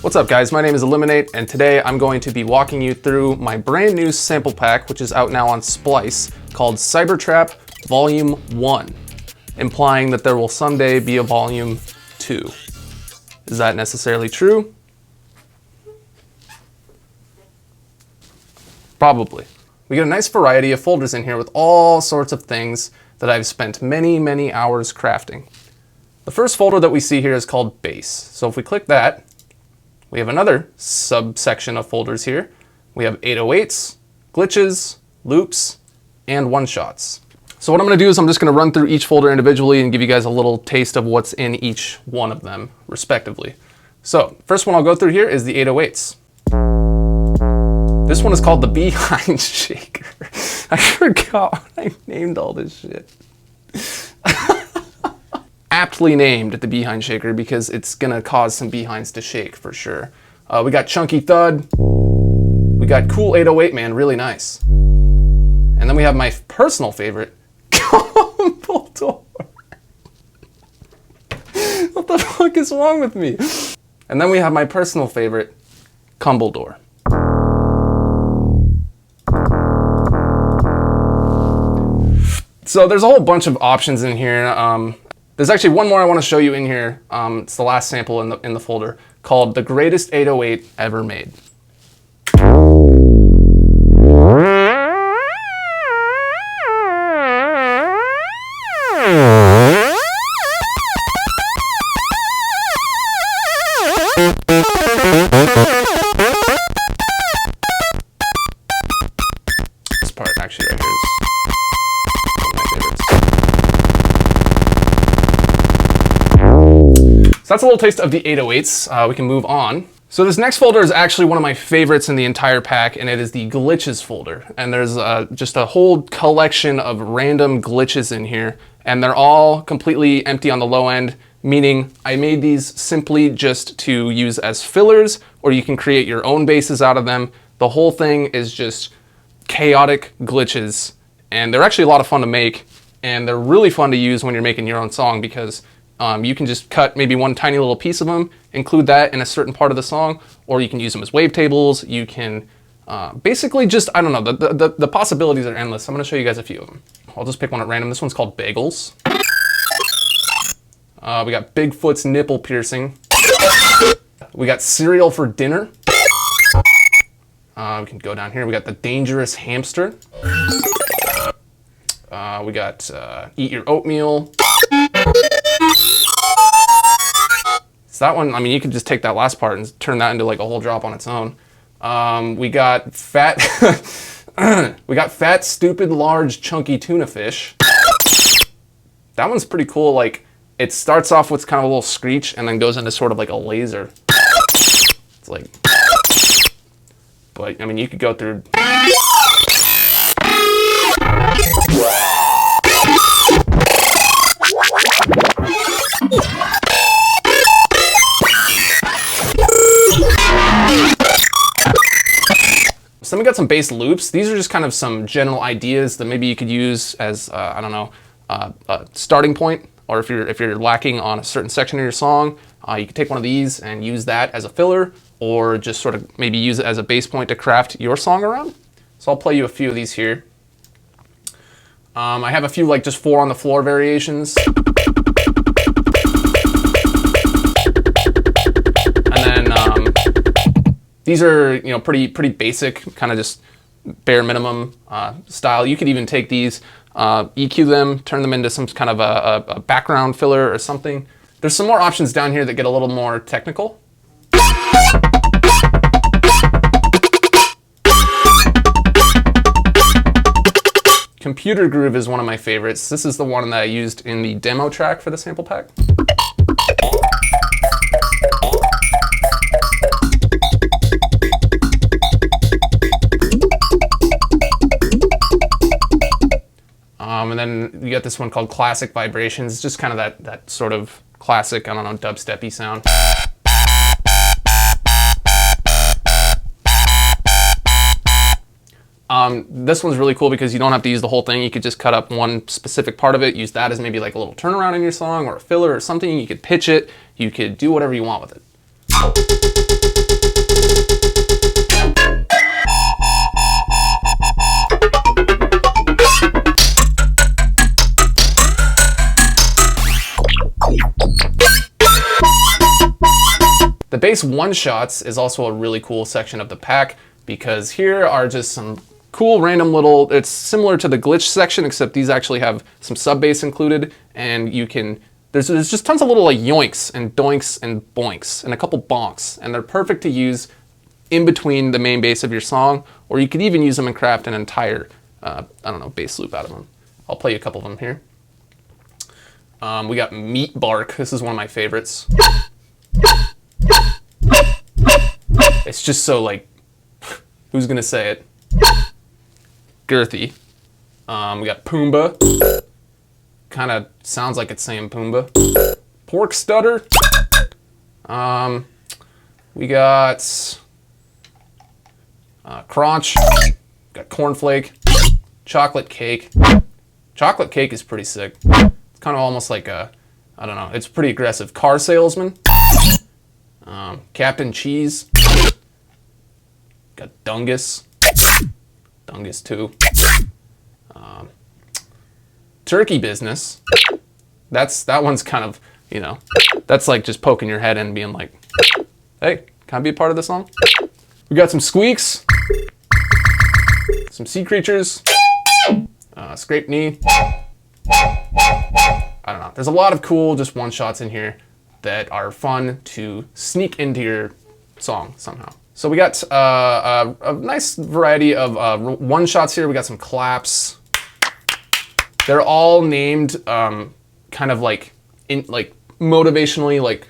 What's up guys, my name is Eliminate, and today I'm going to be walking you through my brand new sample pack, which is out now on Splice, called Cybertrap Volume 1, implying that there will someday be a Volume 2. Is that necessarily true? Probably. We get a nice variety of folders in here with all sorts of things that I've spent many hours crafting. The first folder that we see here is called Bass. So if we click that, we have another subsection of folders here. We have 808s, glitches, loops, and one-shots. So what I'm gonna do is I'm just gonna run through each folder individually and give you guys a little taste of what's in each one of them, respectively. So, first one I'll go through here is the 808s. This one is called the Behind Shaker. I forgot what I named all this shit. Aptly named the Behind Shaker because it's gonna cause some behinds to shake for sure. We got Chunky Thud. We got Cool 808 Man, really nice. And then we have my personal favorite, Dumbledore. What the fuck is wrong with me? And then we have my personal favorite, Cumbledore. So there's a whole bunch of options in here. There's actually one more I want to show you in here. It's the last sample in the folder, called The Greatest 808 Ever Made. This part actually right here is one of my favorites. So that's a little taste of the 808s. We can move on. So this next folder is actually one of my favorites in the entire pack, and it is the glitches folder. And there's just a whole collection of random glitches in here, and they're all completely empty on the low end, meaning I made these simply just to use as fillers, or you can create your own basses out of them. The whole thing is just chaotic glitches, and they're actually a lot of fun to make, and they're really fun to use when you're making your own song because you can just cut maybe one tiny little piece of them, include that in a certain part of the song, or you can use them as wavetables. You can basically just, I don't know, the possibilities are endless. I'm gonna show you guys a few of them. I'll just pick one at random. This one's called Bagels. We got Bigfoot's Nipple Piercing. We got Cereal for Dinner. We can go down here. We got the Dangerous Hamster. We got Eat Your Oatmeal. So that one, I mean, you could just take that last part and turn that into like a whole drop on its own. We got Fat, we got Fat, Stupid, Large, Chunky Tuna Fish. That one's pretty cool. Like, it starts off with kind of a little screech and then goes into sort of like a laser. It's like, but I mean, you could go through. So then we got some bass loops. These are just kind of some general ideas that maybe you could use as, I don't know, a starting point. Or if you're lacking on a certain section of your song, you could take one of these and use that as a filler, or just sort of maybe use it as a bass point to craft your song around. So I'll play you a few of these here. I have a few like just 4 on the floor variations. And then these are, you know, pretty basic, kind of just bare minimum style. You could even take these, EQ them, turn them into some kind of a background filler or something. There's some more options down here that get a little more technical. Computer Groove is one of my favorites. This is the one that I used in the demo track for the sample pack. And then you got this one called Classic Vibrations. It's just kind of that sort of classic, I don't know, dubstep-y sound. This one's really cool because you don't have to use the whole thing. You could just cut up one specific part of it, use that as maybe like a little turnaround in your song or a filler or something. You could pitch it, you could do whatever you want with it. The bass one-shots is also a really cool section of the pack because here are just some cool random little, it's similar to the glitch section except these actually have some sub bass included, and you can, there's just tons of little like yoinks and doinks and boinks and a couple bonks, and they're perfect to use in between the main bass of your song, or you could even use them and craft an entire, I don't know, bass loop out of them. I'll play you a couple of them here. We got Meat Bark. This is one of my favorites. It's just so like, who's gonna say it? Girthy. We got Pumbaa. Kind of sounds like it's saying Pumbaa. Pork Stutter. We got Crunch. Got Cornflake. Chocolate Cake. Chocolate Cake is pretty sick. It's kind of almost like a, I don't know, it's pretty aggressive. Car Salesman. Captain Cheese. Got Dungus. Dungus 2. Turkey Business. That one's kind of, you know, that's like just poking your head in and being like, hey, can I be a part of this song? We got some Squeaks. Some Sea Creatures. Scrape Knee. I don't know. There's a lot of cool just one-shots in here that are fun to sneak into your song somehow. So we got a nice variety of one-shots here. We got some claps. They're all named kind of like motivationally like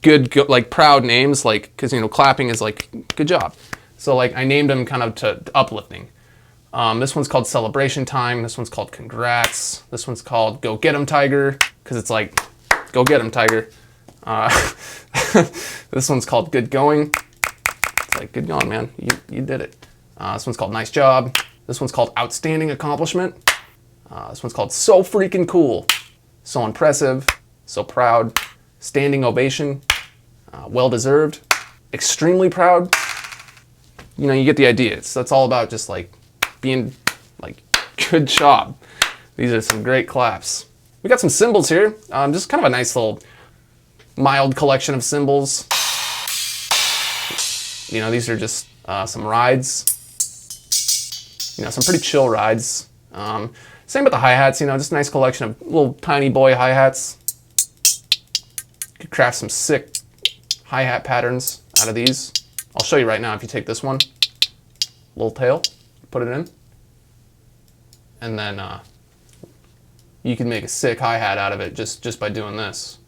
good like proud names, like because you know clapping is like good job. So like I named them kind of to uplifting. This one's called Celebration Time. This one's called Congrats. This one's called Go Get 'em Tiger, because it's like go get 'em Tiger. This one's called Good Going. It's like good going, man. You did it. This one's called Nice Job. This one's called Outstanding Accomplishment. This one's called So Freaking Cool. So Impressive. So Proud. Standing Ovation. Well Deserved. Extremely Proud. You know, you get the idea. That's all about just like being like, good job. These are some great claps. We got some cymbals here. Just kind of a nice little mild collection of cymbals. You know, these are just some rides. You know, some pretty chill rides. Same with the hi-hats, you know, just a nice collection of little tiny boy hi-hats. You could craft some sick hi-hat patterns out of these. I'll show you right now if you take this one, little tail, put it in, and then you can make a sick hi-hat out of it just by doing this.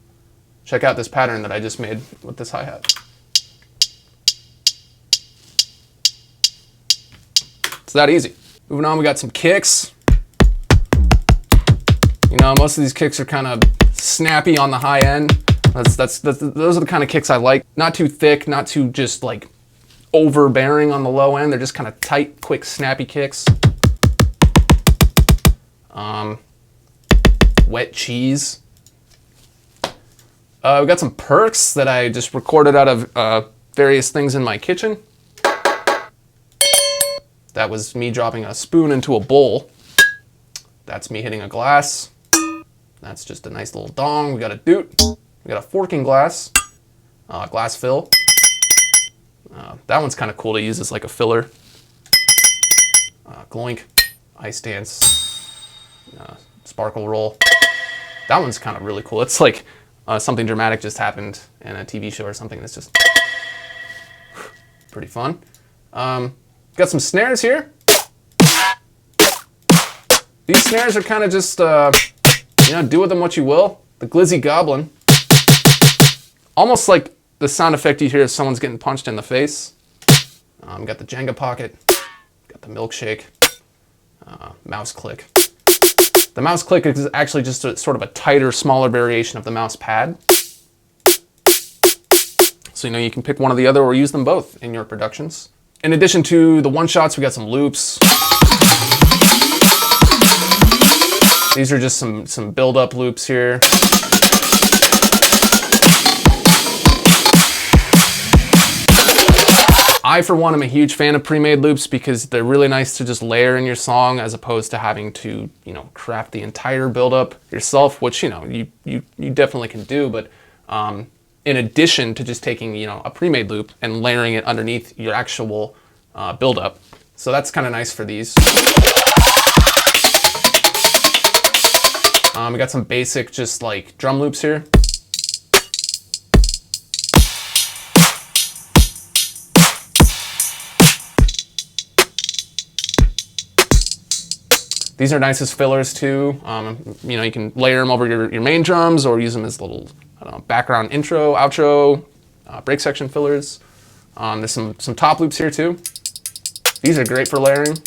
Check out this pattern that I just made with this hi-hat. It's that easy. Moving on, we got some kicks. You know, most of these kicks are kind of snappy on the high end. Those are the kind of kicks I like. Not too thick, not too just like overbearing on the low end. They're just kind of tight, quick, snappy kicks. Wet cheese. We got some perks that I just recorded out of various things in my kitchen. That was me dropping a spoon into a bowl. That's me hitting a glass. That's just a nice little dong. We got a doot. We got a forking glass. Glass fill. That one's kind of cool to use as like a filler. Gloink. Ice dance. Sparkle roll. That one's kind of really cool. It's like something dramatic just happened in a TV show or something that's just pretty fun. Got some snares here. These snares are kind of just, you know, do with them what you will. The Glizzy Goblin. Almost like the sound effect you hear if someone's getting punched in the face. Got the Jenga Pocket. Got the Milkshake. Mouse Click. The Mouse Click is actually just sort of a tighter, smaller variation of the mouse pad. So, you know, you can pick one or the other or use them both in your productions. In addition to the one-shots, we got some loops. These are just some build-up loops here. I, for one, am a huge fan of pre-made loops because they're really nice to just layer in your song as opposed to having to, you know, craft the entire build-up yourself, which, you know, you definitely can do, but in addition to just taking, you know, a pre-made loop and layering it underneath your actual build-up. So that's kind of nice for these. We got some basic just like drum loops here. These are nice as fillers too. You know, you can layer them over your main drums or use them as little, I don't know, background intro, outro, break section fillers. There's some top loops here too. These are great for layering.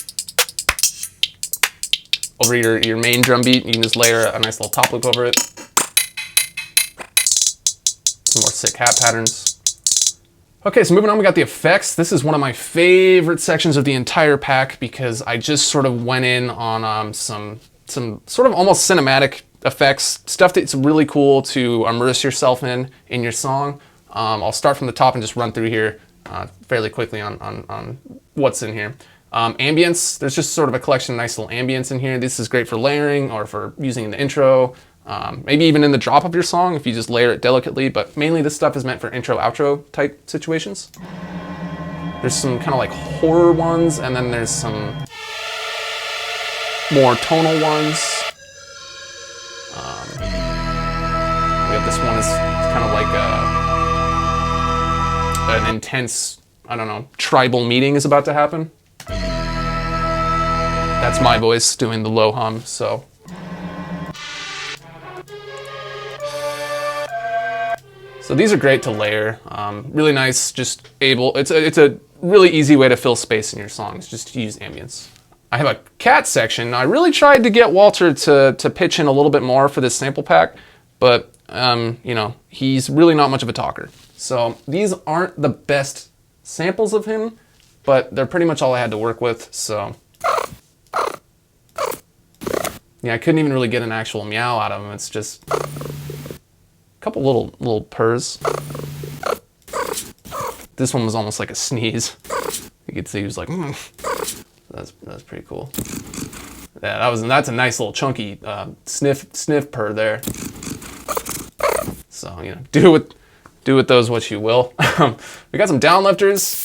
Over your main drum beat, you can just layer a nice little top loop over it. Some more sick hat patterns. Okay, so moving on, we got the effects. This is one of my favorite sections of the entire pack because I just sort of went in on some sort of almost cinematic effects, stuff that's really cool to immerse yourself in your song. I'll start from the top and just run through here fairly quickly on what's in here. Ambience, there's just sort of a collection of nice little ambience in here. This is great for layering or for using in the intro. Maybe even in the drop of your song if you just layer it delicately, but mainly this stuff is meant for intro, outro type situations. There's some kind of like horror ones, and then there's some more tonal ones. We got this one is kind of like an intense, I don't know, tribal meeting is about to happen. That's my voice doing the low hum, so. So these are great to layer, really nice, just it's a really easy way to fill space in your songs, just to use ambience. I have a cat section. I really tried to get Walter to pitch in a little bit more for this sample pack, but you know, he's really not much of a talker. So these aren't the best samples of him, but they're pretty much all I had to work with, so. Yeah, I couldn't even really get an actual meow out of him, it's just couple little purrs. This one was almost like a sneeze. You could see he was like, That's pretty cool. Yeah, that's a nice little chunky sniff purr there. So, you know, do with those what you will. We got some downlifters.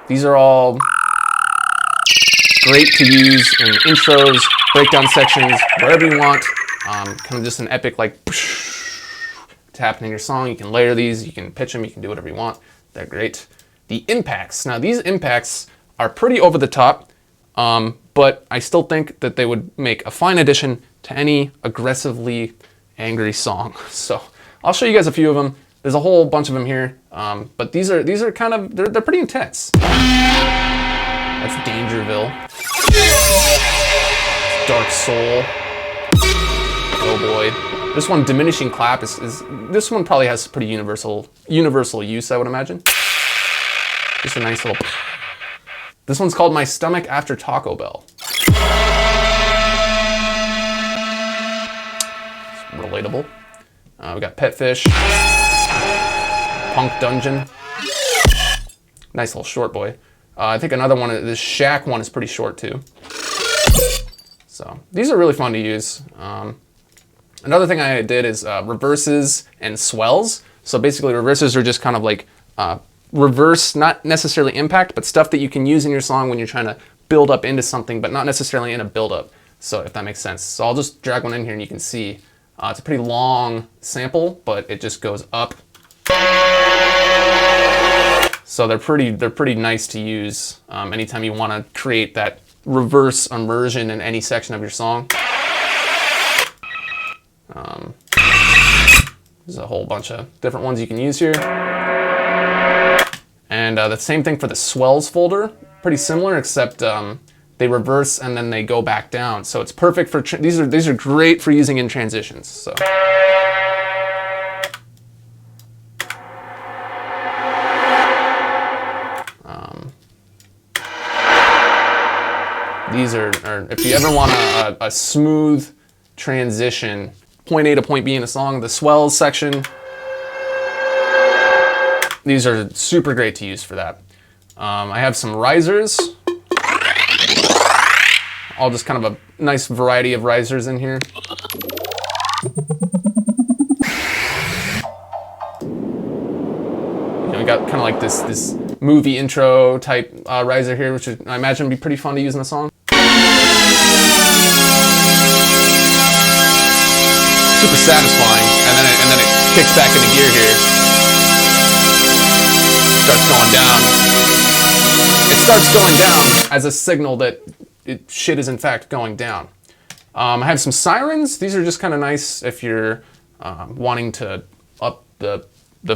These are all great to use in intros, breakdown sections, wherever you want. Kind of just an epic like to happen in your song. You can layer these, you can pitch them, you can do whatever you want. They're great. The impacts. Now these impacts are pretty over the top, but I still think that they would make a fine addition to any aggressively angry song. So I'll show you guys a few of them. There's a whole bunch of them here, but these are kind of, they're pretty intense. That's Dangerville. Dark Soul. Oh boy. This one, Diminishing Clap, is this one probably has pretty universal use, I would imagine. Just a nice little. This one's called My Stomach After Taco Bell. It's relatable. We got Pet Fish. Punk Dungeon. Nice little short boy. I think another one, this Shack one is pretty short too. So these are really fun to use. Another thing I did is reverses and swells. So basically reverses are just kind of like reverse, not necessarily impact, but stuff that you can use in your song when you're trying to build up into something, but not necessarily in a build up. So if that makes sense. So I'll just drag one in here and you can see it's a pretty long sample, but it just goes up. So they're pretty nice to use anytime you want to create that reverse immersion in any section of your song. There's a whole bunch of different ones you can use here. And the same thing for the swells folder. Pretty similar, except they reverse and then they go back down. So it's perfect for, these are great for using in transitions. So. These are if you ever want a smooth transition, point A to point B in a song, the swells section, these are super great to use for that. I have some risers. all just kind of a nice variety of risers in here. We got kind of like this movie intro type riser here, which I imagine would be pretty fun to use in a song. Super satisfying, and then it kicks back into gear here. Starts going down. It starts going down as a signal that shit is in fact going down. I have some Sirens. These are just kind of nice if you're wanting to up the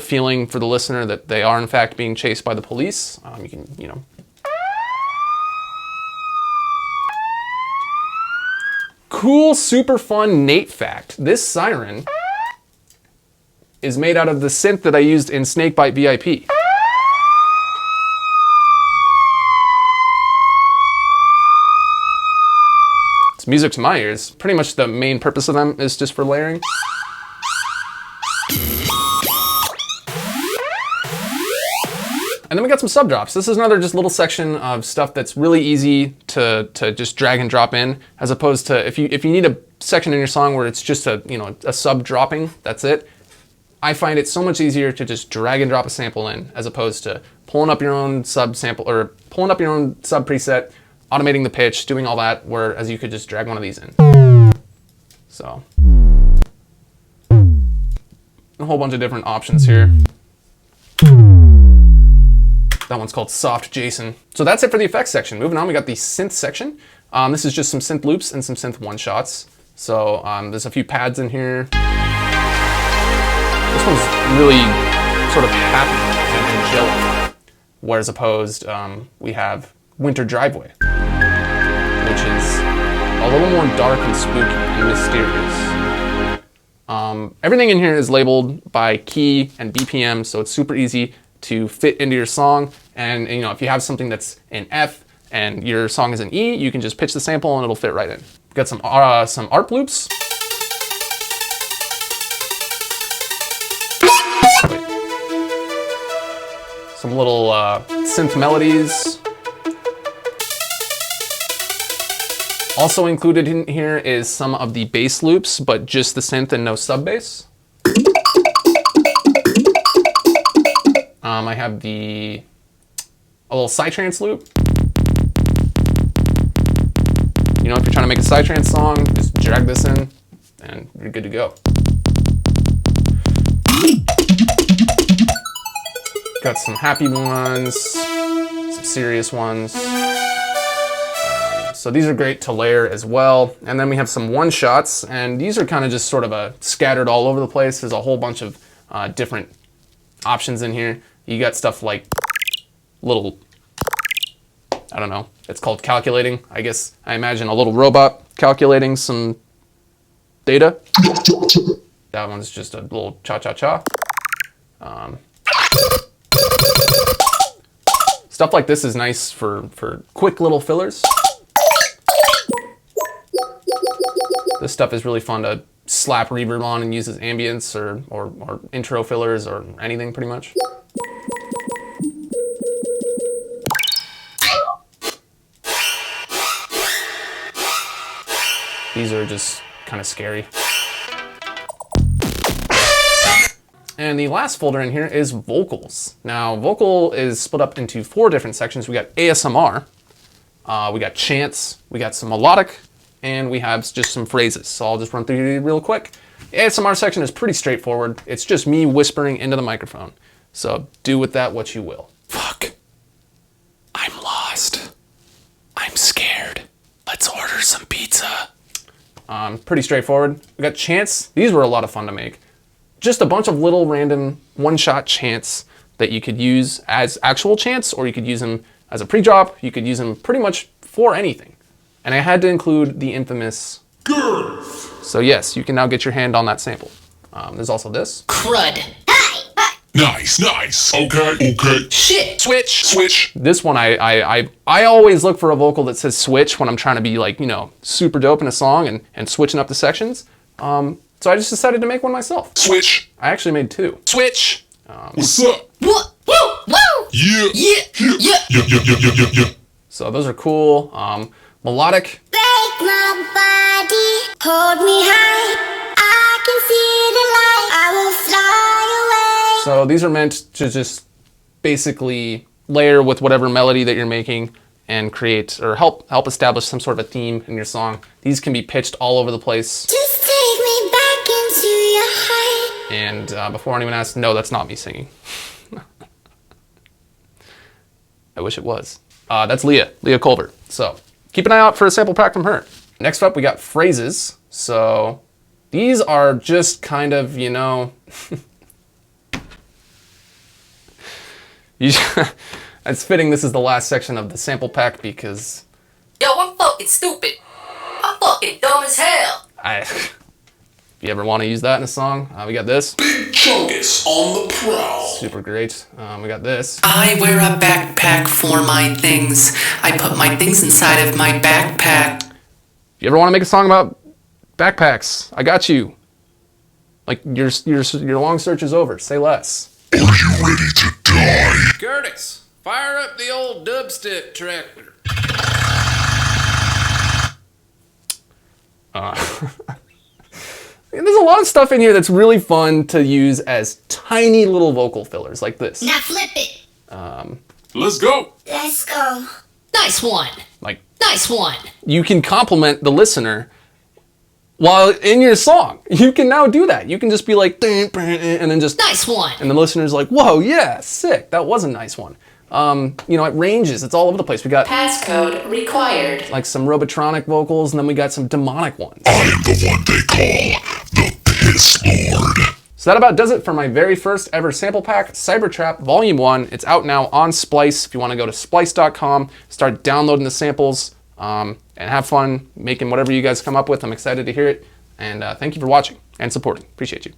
feeling for the listener that they are in fact being chased by the police. You can, you know. Cool, super fun Nate fact. This siren is made out of the synth that I used in Snakebite VIP. It's music to my ears. Pretty much the main purpose of them is just for layering. And then we got some sub drops. This is another just little section of stuff that's really easy to just drag and drop in, as opposed to if you need a section in your song where it's just a sub dropping, that's it. I find it so much easier to just drag and drop a sample in, as opposed to pulling up your own sub sample or pulling up your own sub preset, automating the pitch, doing all that, whereas you could just drag one of these in. So a whole bunch of different options here. That one's called Soft Jason. So that's it for the effects section. Moving on, we got the synth section. This is just some synth loops and some synth one-shots. So there's a few pads in here. This one's really sort of happy and angelic. Whereas opposed, we have Winter Driveway, which is a little more dark and spooky and mysterious. Everything in here is labeled by key and BPM, so it's super easy to fit into your song. And if you have something that's in F and your song is in E, you can just pitch the sample and it'll fit right in. We've got some ARP loops. Some little synth melodies. Also included in here is some of the bass loops, but just the synth and no sub bass. I have a little psytrance loop. If you're trying to make a psytrance song, just drag this in and you're good to go. Got some happy ones, some serious ones. So these are great to layer as well. And then we have some one-shots, and these are kind of just sort of scattered all over the place. There's a whole bunch of different options in here. You got stuff like little, I don't know, it's called calculating. I guess I imagine a little robot calculating some data. That one's just a little cha-cha-cha. Stuff like this is nice for quick little fillers. This stuff is really fun to slap reverb on and use as ambience or intro fillers or anything pretty much. These are just kind of scary. And the last folder in here is vocals. Now, vocal is split up into 4 different sections. We got ASMR, we got chants, we got some melodic, and we have just some phrases. So I'll just run through you real quick. The ASMR section is pretty straightforward. It's just me whispering into the microphone. So do with that what you will. Fuck. I'm lost. I'm scared. Let's order some pizza. Pretty straightforward. We got chants. These were a lot of fun to make. Just a bunch of little random one-shot chants that you could use as actual chants, or you could use them as a pre-drop. You could use them pretty much for anything. And I had to include the infamous girth. So yes, you can now get your hand on that sample. There's also this. Crud. Nice. Okay. Shit. Switch. This one, I always look for a vocal that says switch when I'm trying to be like, super dope in a song and switching up the sections. So I just decided to make one myself. Switch. I actually made 2. Switch. What's up? Whoa. Yeah. So those are cool. Melodic. take my body, hold me high. I can see the light. I will fly away. So these are meant to just basically layer with whatever melody that you're making and create or help establish some sort of a theme in your song. These can be pitched all over the place. Just take me back into your heart. And before anyone asks, no, that's not me singing. I wish it was. That's Leah Colbert. So keep an eye out for a sample pack from her. Next up, we got phrases. So these are just kind of, you know, it's fitting this is the last section of the sample pack because... Yo, I'm fucking stupid. I'm fucking dumb as hell. If you ever want to use that in a song, we got this. Big Chungus on the prowl. Super great. We got this. I wear a backpack for my things. I put my things inside of my backpack. If you ever want to make a song about backpacks, I got you. Like, your long search is over. Say less. Are you ready to die? Curtis, fire up the old dubstep tractor. There's a lot of stuff in here that's really fun to use as tiny little vocal fillers like this. Now flip it. Let's go. Let's go. Nice one. Like, Nice one. you can compliment the listener while in your song. You can now do that. You can just be like, and then just, Nice one. and the listener's like, whoa, yeah, sick. That was a nice one. You know, it ranges. It's all over the place. We got Passcode required. like some Robotronic vocals, and then we got some demonic ones. I am the one they call the Piss Lord. So that about does it for my very first ever sample pack, Cybertrap Volume 1. It's out now on Splice. If you want to go to splice.com, start downloading the samples, and have fun making whatever you guys come up with. I'm excited to hear it. And thank you for watching and supporting. Appreciate you.